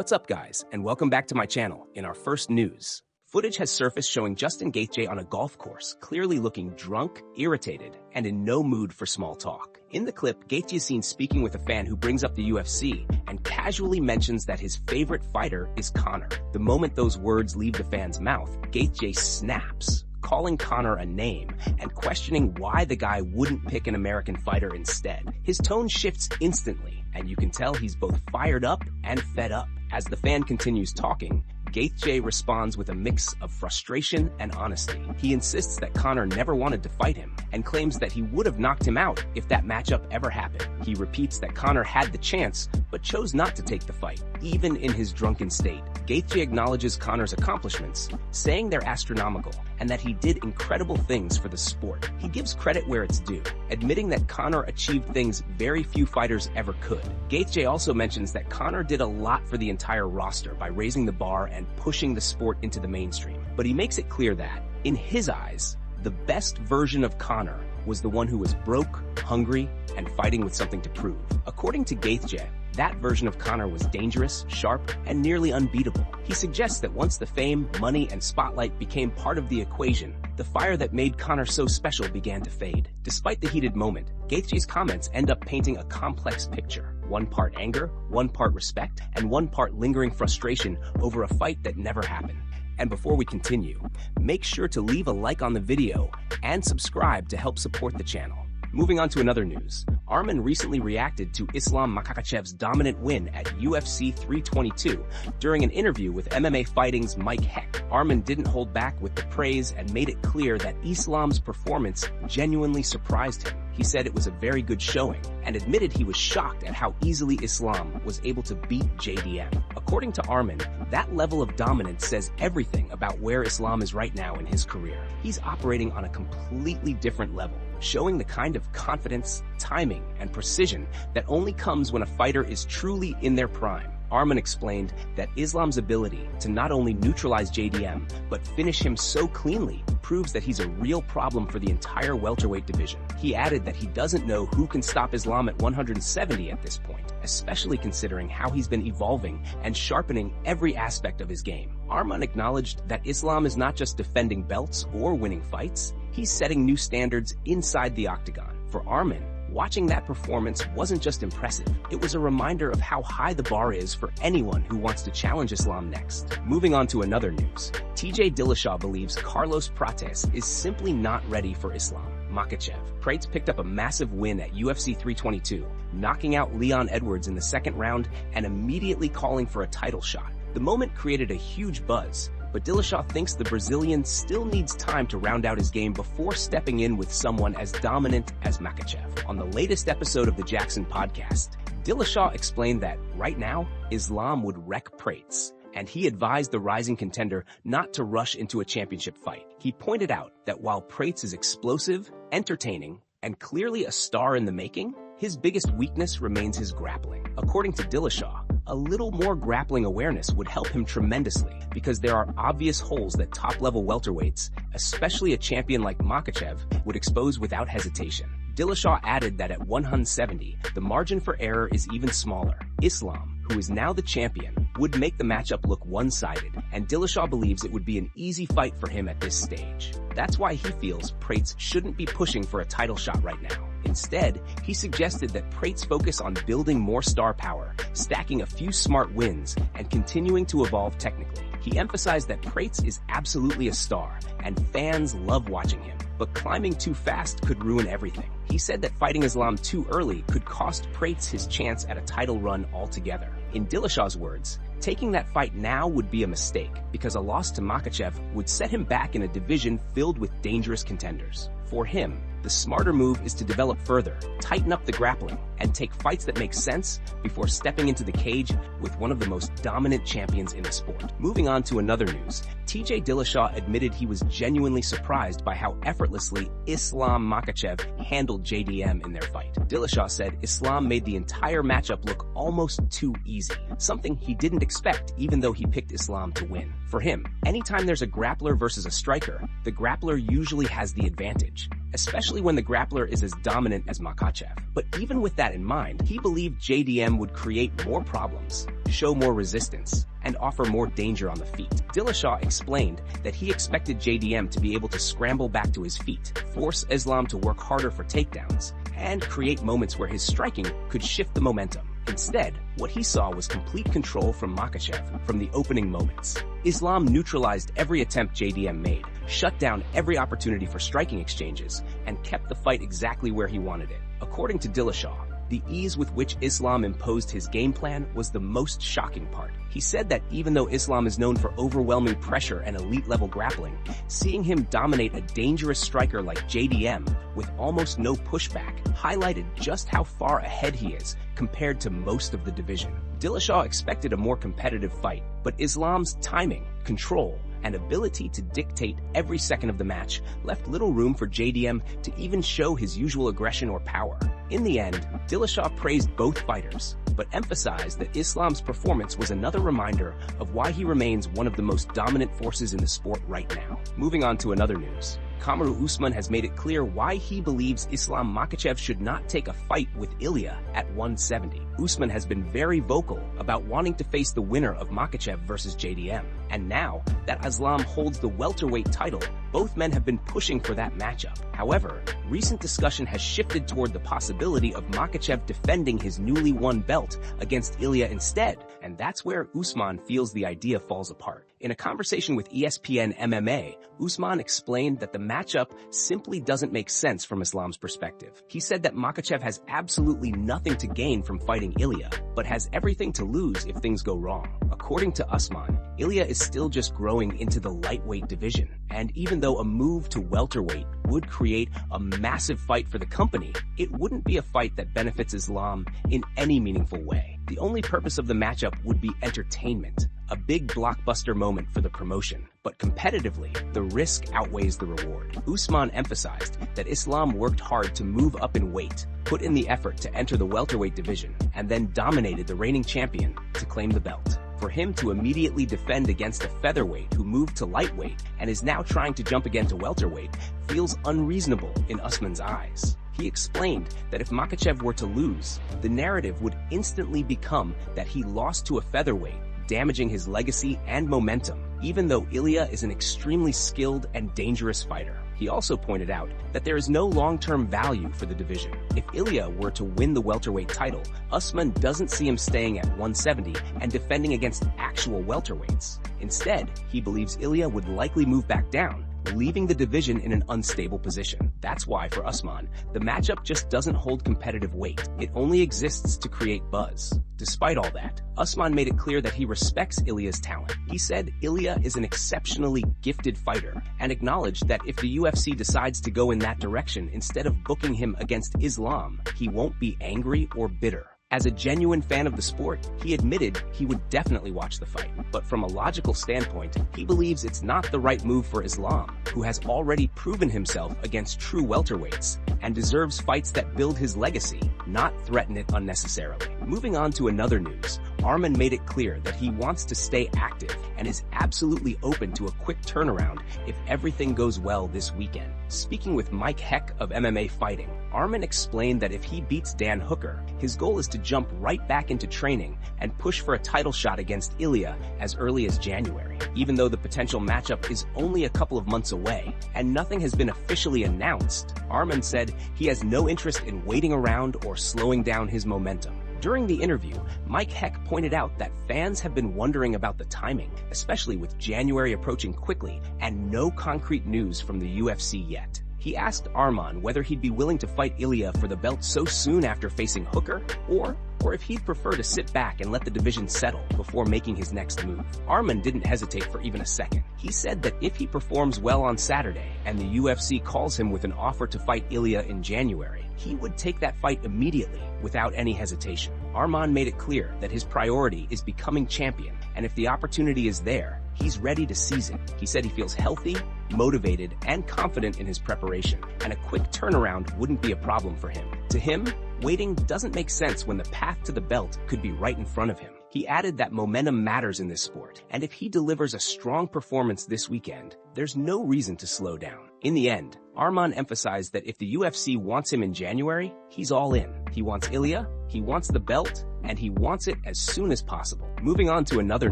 What's up, guys, and welcome back to my channel. In our first news, footage has surfaced showing Justin Gaethje on a golf course, clearly looking drunk, irritated, and in no mood for small talk. In the clip, Gaethje is seen speaking with a fan who brings up the UFC and casually mentions that his favorite fighter is Conor. The moment those words leave the fan's mouth, Gaethje snaps, calling Conor a name and questioning why the guy wouldn't pick an American fighter instead. His tone shifts instantly, and you can tell he's both fired up and fed up. As the fan continues talking, Gaethje responds with a mix of frustration and honesty. He insists that Conor never wanted to fight him and claims that he would have knocked him out if that matchup ever happened. He repeats that Conor had the chance but chose not to take the fight, even in his drunken state. Gaethje acknowledges Conor's accomplishments, saying they're astronomical and that he did incredible things for the sport. He gives credit where it's due, admitting that Conor achieved things very few fighters ever could. Gaethje also mentions that Conor did a lot for the entire roster by raising the bar and pushing the sport into the mainstream. But he makes it clear that, in his eyes, the best version of Conor was the one who was broke, hungry, and fighting with something to prove. According to Gaethje, that version of Conor was dangerous, sharp, and nearly unbeatable. He suggests that once the fame, money, and spotlight became part of the equation, the fire that made Conor so special began to fade. Despite the heated moment, Gaethje's comments end up painting a complex picture. One part anger, one part respect, and one part lingering frustration over a fight that never happened. And before we continue, make sure to leave a like on the video and subscribe to help support the channel. Moving on to another news, Arman recently reacted to Islam Makhachev's dominant win at UFC 322 during an interview with MMA Fighting's Mike Heck. Arman didn't hold back with the praise and made it clear that Islam's performance genuinely surprised him. He said it was a very good showing and admitted he was shocked at how easily Islam was able to beat JDM. According to Arman, that level of dominance says everything about where Islam is right now in his career. He's operating on a completely different level, showing the kind of confidence, timing, and precision that only comes when a fighter is truly in their prime. Arman explained that Islam's ability to not only neutralize JDM, but finish him so cleanly proves that he's a real problem for the entire welterweight division. He added that he doesn't know who can stop Islam at 170 at this point, especially considering how he's been evolving and sharpening every aspect of his game. Arman acknowledged that Islam is not just defending belts or winning fights, he's setting new standards inside the octagon. For Arman, watching that performance wasn't just impressive, it was a reminder of how high the bar is for anyone who wants to challenge Islam next. Moving on to another news, Dillashaw believes Carlos Prates is simply not ready for Islam Makhachev. Prates picked up a massive win at UFC 322, knocking out Leon Edwards in the second round and immediately calling for a title shot. The moment created a huge buzz, but Dillashaw thinks the Brazilian still needs time to round out his game before stepping in with someone as dominant as Makhachev. On the latest episode of the Jackson podcast, Dillashaw explained that, right now, Islam would wreck Prates, and he advised the rising contender not to rush into a championship fight. He pointed out that while Prates is explosive, entertaining, and clearly a star in the making, his biggest weakness remains his grappling. According to Dillashaw, a little more grappling awareness would help him tremendously because there are obvious holes that top-level welterweights, especially a champion like Makhachev, would expose without hesitation. Dillashaw added that at 170, the margin for error is even smaller. Islam, who is now the champion, would make the matchup look one-sided, and Dillashaw believes it would be an easy fight for him at this stage. That's why he feels Prates shouldn't be pushing for a title shot right now. Instead, he suggested that Prates focus on building more star power, stacking a few smart wins, and continuing to evolve technically. He emphasized that Prates is absolutely a star, and fans love watching him, but climbing too fast could ruin everything. He said that fighting Islam too early could cost Prates his chance at a title run altogether. In Dillashaw's words, taking that fight now would be a mistake because a loss to Makhachev would set him back in a division filled with dangerous contenders. For him, the smarter move is to develop further, tighten up the grappling, and take fights that make sense before stepping into the cage with one of the most dominant champions in the sport. Moving on to another news, Dillashaw admitted he was genuinely surprised by how effortlessly Islam Makhachev handled JDM in their fight. Dillashaw said Islam made the entire matchup look almost too easy, something he didn't expect even though he picked Islam to win. For him, anytime there's a grappler versus a striker, the grappler usually has the advantage, especially when the grappler is as dominant as Makhachev. But even with that in mind, he believed JDM would create more problems, show more resistance, and offer more danger on the feet. Dillashaw explained that he expected JDM to be able to scramble back to his feet, force Islam to work harder for takedowns, and create moments where his striking could shift the momentum. Instead, what he saw was complete control from Makhachev from the opening moments. Islam neutralized every attempt JDM made, shut down every opportunity for striking exchanges, and kept the fight exactly where he wanted it. According to Dillashaw, the ease with which Islam imposed his game plan was the most shocking part. He said that even though Islam is known for overwhelming pressure and elite-level grappling, seeing him dominate a dangerous striker like JDM with almost no pushback highlighted just how far ahead he is compared to most of the division. Dillashaw expected a more competitive fight, but Islam's timing, control, and ability to dictate every second of the match left little room for JDM to even show his usual aggression or power. In the end, Dillashaw praised both fighters, but emphasized that Islam's performance was another reminder of why he remains one of the most dominant forces in the sport right now. Moving on to another news. Kamaru Usman has made it clear why he believes Islam Makhachev should not take a fight with Ilia at 170. Usman has been very vocal about wanting to face the winner of Makhachev versus JDM. And now that Islam holds the welterweight title, both men have been pushing for that matchup. However, recent discussion has shifted toward the possibility of Makhachev defending his newly won belt against Ilia instead, and that's where Usman feels the idea falls apart. In a conversation with ESPN MMA, Usman explained that the matchup simply doesn't make sense from Islam's perspective. He said that Makhachev has absolutely nothing to gain from fighting Ilia, but has everything to lose if things go wrong. According to Usman, Ilia is still just growing into the lightweight division, and even though a move to welterweight would create a massive fight for the company, it wouldn't be a fight that benefits Islam in any meaningful way. The only purpose of the matchup would be entertainment, a big blockbuster moment for the promotion. But competitively, the risk outweighs the reward. Usman emphasized that Islam worked hard to move up in weight, put in the effort to enter the welterweight division, and then dominated the reigning champion to claim the belt. For him to immediately defend against a featherweight who moved to lightweight and is now trying to jump again to welterweight feels unreasonable in Usman's eyes. He explained that if Makhachev were to lose, the narrative would instantly become that he lost to a featherweight, damaging his legacy and momentum, even though Ilia is an extremely skilled and dangerous fighter. He also pointed out that there is no long-term value for the division. If Ilia were to win the welterweight title, Usman doesn't see him staying at 170 and defending against actual welterweights. Instead, he believes Ilia would likely move back down, leaving the division in an unstable position. That's why, for Usman, the matchup just doesn't hold competitive weight. It only exists to create buzz. Despite all that, Usman made it clear that he respects Ilia's talent. He said Ilia is an exceptionally gifted fighter and acknowledged that if the UFC decides to go in that direction instead of booking him against Islam, he won't be angry or bitter. As a genuine fan of the sport, he admitted he would definitely watch the fight. But from a logical standpoint, he believes it's not the right move for Islam, who has already proven himself against true welterweights and deserves fights that build his legacy, not threaten it unnecessarily. Moving on to another news, Arman made it clear that he wants to stay active and is absolutely open to a quick turnaround if everything goes well this weekend. Speaking with Mike Heck of MMA Fighting, Arman explained that if he beats Dan Hooker, his goal is to jump right back into training and push for a title shot against Ilia as early as January. Even though the potential matchup is only a couple of months away and nothing has been officially announced, Arman said he has no interest in waiting around or slowing down his momentum. During the interview, Mike Heck pointed out that fans have been wondering about the timing, especially with January approaching quickly and no concrete news from the UFC yet. He asked Arman whether he'd be willing to fight Ilia for the belt so soon after facing Hooker, or if he'd prefer to sit back and let the division settle before making his next move. Arman didn't hesitate for even a second. He said that if he performs well on Saturday and the UFC calls him with an offer to fight Ilia in January, he would take that fight immediately without any hesitation. Arman made it clear that his priority is becoming champion, and if the opportunity is there, he's ready to seize it. He said he feels healthy, motivated, and confident in his preparation, and a quick turnaround wouldn't be a problem for him. To him, waiting doesn't make sense when the path to the belt could be right in front of him. He added that momentum matters in this sport, and if he delivers a strong performance this weekend, there's no reason to slow down. In the end, Arman emphasized that if the UFC wants him in January, he's all in. He wants Ilia, he wants the belt, and he wants it as soon as possible. Moving on to another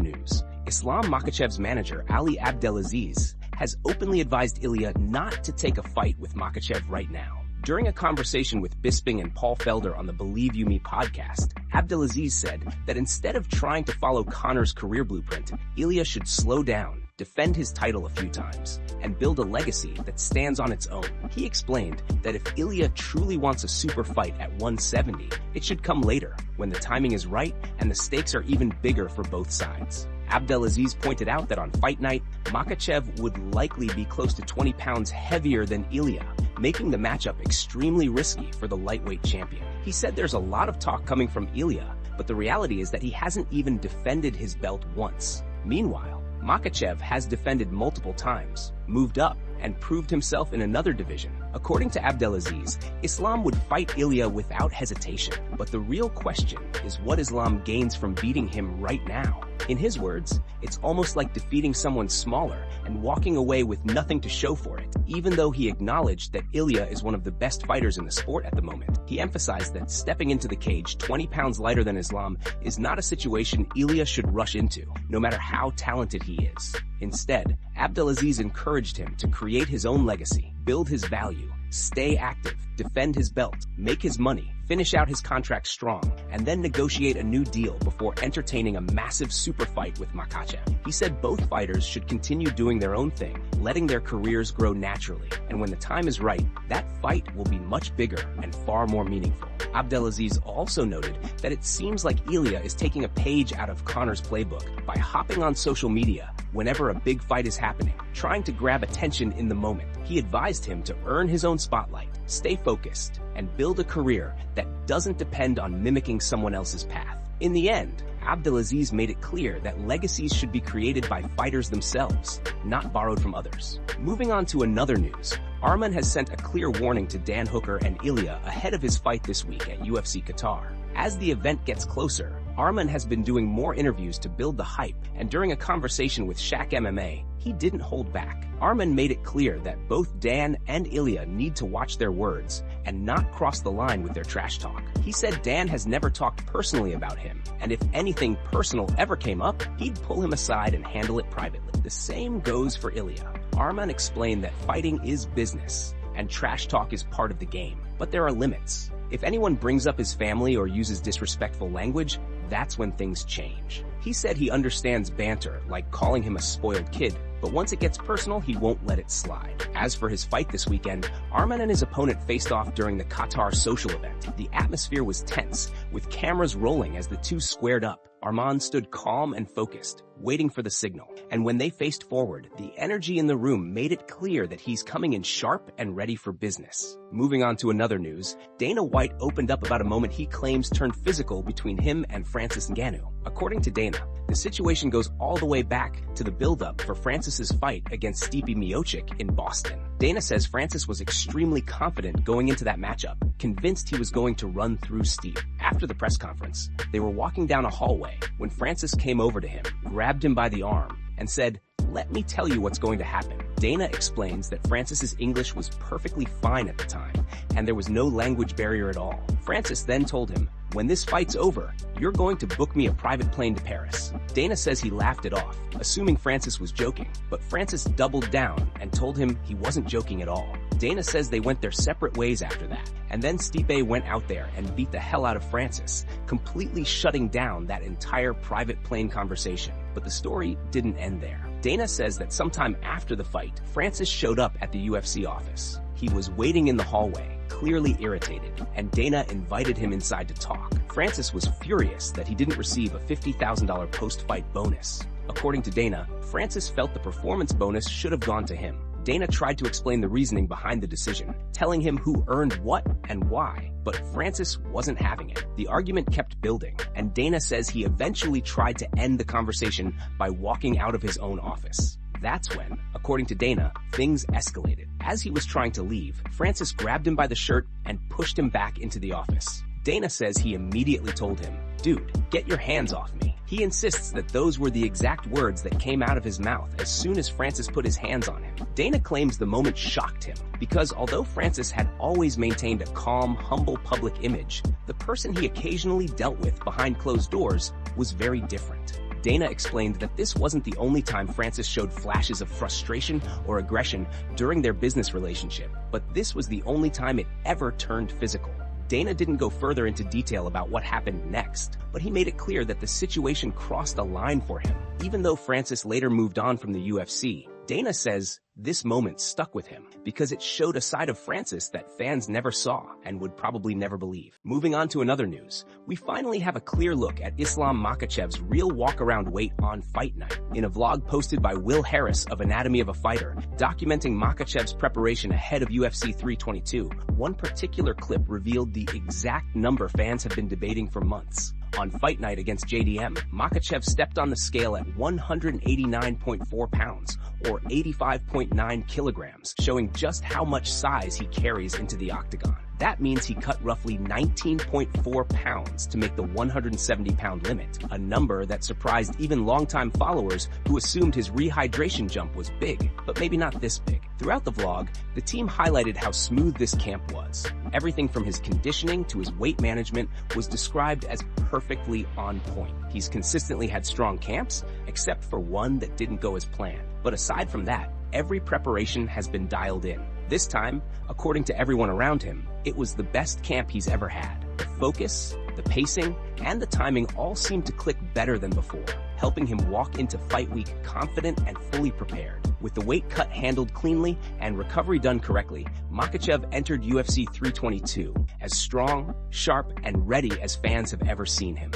news, Islam Makhachev's manager, Ali Abdelaziz, has openly advised Ilia not to take a fight with Makhachev right now. During a conversation with Bisping and Paul Felder on the Believe You Me podcast, Abdelaziz said that instead of trying to follow Conor's career blueprint, Ilia should slow down, defend his title a few times, and build a legacy that stands on its own. He explained that if Ilia truly wants a super fight at 170, it should come later, when the timing is right and the stakes are even bigger for both sides. Abdelaziz pointed out that on fight night, Makhachev would likely be close to 20 pounds heavier than Ilia, making the matchup extremely risky for the lightweight champion. He said there's a lot of talk coming from Ilia, but the reality is that he hasn't even defended his belt once. Meanwhile, Makhachev has defended multiple times, moved up, and proved himself in another division. According to Abdelaziz, Islam would fight Ilia without hesitation, but the real question is what Islam gains from beating him right now. In his words, it's almost like defeating someone smaller and walking away with nothing to show for it, even though he acknowledged that Ilia is one of the best fighters in the sport at the moment. He emphasized that stepping into the cage 20 pounds lighter than Islam is not a situation Ilia should rush into, no matter how talented he is. Instead, Abdelaziz encouraged him to create his own legacy, build his value, stay active, defend his belt, make his money, finish out his contract strong, and then negotiate a new deal before entertaining a massive super fight with Makhachev. He said both fighters should continue doing their own thing, letting their careers grow naturally, and when the time is right, that fight will be much bigger and far more meaningful. Abdelaziz also noted that it seems like Ilia is taking a page out of Conor's playbook by hopping on social media whenever a big fight is happening, trying to grab attention in the moment. He advised him to earn his own spotlight, stay focused, and build a career that doesn't depend on mimicking someone else's path. In the end, Abdelaziz made it clear that legacies should be created by fighters themselves, not borrowed from others. Moving on to another news, Arman has sent a clear warning to Dan Hooker and Ilia ahead of his fight this week at UFC Qatar. As the event gets closer, Arman has been doing more interviews to build the hype, and during a conversation with Shaq MMA, he didn't hold back. Arman made it clear that both Dan and Ilia need to watch their words and not cross the line with their trash talk. He said Dan has never talked personally about him, and if anything personal ever came up, he'd pull him aside and handle it privately. The same goes for Ilia. Arman explained that fighting is business, and trash talk is part of the game, but there are limits. If anyone brings up his family or uses disrespectful language, that's when things change. He said he understands banter, like calling him a spoiled kid, but once it gets personal, he won't let it slide. As for his fight this weekend, Arman and his opponent faced off during the Qatar social event. The atmosphere was tense, with cameras rolling as the two squared up. Arman stood calm and focused, waiting for the signal. And when they faced forward, the energy in the room made it clear that he's coming in sharp and ready for business. Moving on to another news, Dana White opened up about a moment he claims turned physical between him and Francis Ngannou. According to Dana, the situation goes all the way back to the build-up for Francis's fight against Stipe Miocic in Boston. Dana says Francis was extremely confident going into that matchup, convinced he was going to run through Stipe. After the press conference, they were walking down a hallway when Francis came over to him, grabbed him by the arm, and said, "Let me tell you what's going to happen." Dana explains that Francis's English was perfectly fine at the time, and there was no language barrier at all. Francis then told him, "When this fight's over, you're going to book me a private plane to Paris." Dana says he laughed it off, assuming Francis was joking, but Francis doubled down and told him he wasn't joking at all. Dana says they went their separate ways after that, and then Stipe went out there and beat the hell out of Francis, completely shutting down that entire private plane conversation. But the story didn't end there. Dana says that sometime after the fight, Francis showed up at the UFC office. He was waiting in the hallway, clearly irritated, and Dana invited him inside to talk. Francis was furious that he didn't receive a $50,000 post-fight bonus. According to Dana, Francis felt the performance bonus should have gone to him. Dana tried to explain the reasoning behind the decision, telling him who earned what and why, but Francis wasn't having it. The argument kept building, and Dana says he eventually tried to end the conversation by walking out of his own office. That's when, according to Dana, things escalated. As he was trying to leave, Francis grabbed him by the shirt and pushed him back into the office. Dana says he immediately told him, "Dude, get your hands off me." He insists that those were the exact words that came out of his mouth as soon as Francis put his hands on him. Dana claims the moment shocked him because although Francis had always maintained a calm, humble public image, the person he occasionally dealt with behind closed doors was very different. Dana explained that this wasn't the only time Francis showed flashes of frustration or aggression during their business relationship, but this was the only time it ever turned physical. Dana didn't go further into detail about what happened next, but he made it clear that the situation crossed a line for him. Even though Francis later moved on from the UFC, Dana says this moment stuck with him because it showed a side of Francis that fans never saw and would probably never believe. Moving on to another news, we finally have a clear look at Islam Makhachev's real walk-around weight on fight night. In a vlog posted by Will Harris of Anatomy of a Fighter, documenting Makhachev's preparation ahead of UFC 322, one particular clip revealed the exact number fans have been debating for months. On fight night against JDM, Makhachev stepped on the scale at 189.4 pounds, or 85.9 kilograms, showing just how much size he carries into the octagon. That means he cut roughly 19.4 pounds to make the 170-pound limit, a number that surprised even longtime followers who assumed his rehydration jump was big, but maybe not this big. Throughout the vlog, the team highlighted how smooth this camp was. Everything from his conditioning to his weight management was described as perfectly on point. He's consistently had strong camps, except for one that didn't go as planned. But aside from that, every preparation has been dialed in. This time, according to everyone around him, it was the best camp he's ever had. The focus, the pacing, and the timing all seemed to click better than before, helping him walk into fight week confident and fully prepared. With the weight cut handled cleanly and recovery done correctly, Makhachev entered UFC 322 as strong, sharp, and ready as fans have ever seen him.